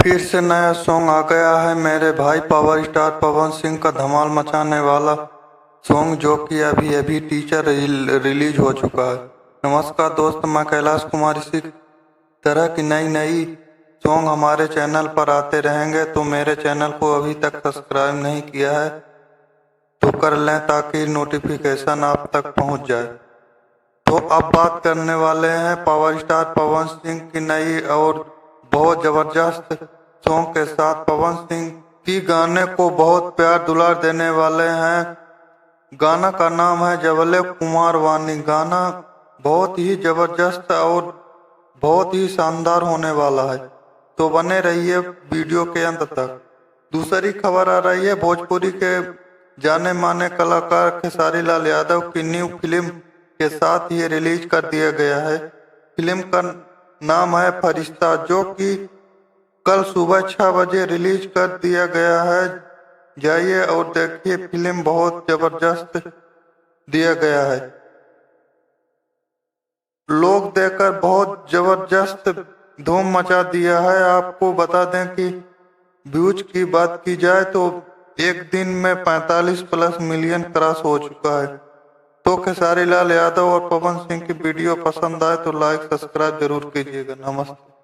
फिर से नया सॉन्ग आ गया है मेरे भाई पावर स्टार पवन सिंह का धमाल मचाने वाला सॉन्ग, जो कि अभी अभी टीचर रिलीज हो चुका है। नमस्कार दोस्त, मैं कैलाश कुमार। इसी तरह की नई नई सॉन्ग हमारे चैनल पर आते रहेंगे, तो मेरे चैनल को अभी तक सब्सक्राइब नहीं किया है तो कर लें ताकि नोटिफिकेशन आप तक पहुंच जाए। तो अब बात करने वाले हैं पावर स्टार पवन सिंह की नई और बहुत जबरदस्त सॉन्ग के साथ। पवन सिंह की गाने को बहुत प्यार दुलार देने वाले हैं। गाना का नाम है जबले कुमार वानी। गाना बहुत ही जबरदस्त और बहुत ही शानदार होने वाला है, तो बने रहिए वीडियो के अंत तक। दूसरी खबर आ रही है, भोजपुरी के जाने माने कलाकार खेसारी लाल यादव की न्यू फिल्म के साथ ही रिलीज कर दिया गया है। फिल्म का नाम है फरिश्ता, जो कि कल सुबह 6 बजे रिलीज कर दिया गया है। जाइए और देखिए, फिल्म बहुत जबरदस्त दिया गया है। लोग देखकर बहुत जबरदस्त धूम मचा दिया है। आपको बता दें कि व्यूज की बात की जाए तो एक दिन में 45+ मिलियन क्रॉस हो चुका है। तो खेसारी लाल यादव और पवन सिंह की वीडियो पसंद आए तो लाइक सब्सक्राइब जरूर कीजिएगा। नमस्ते।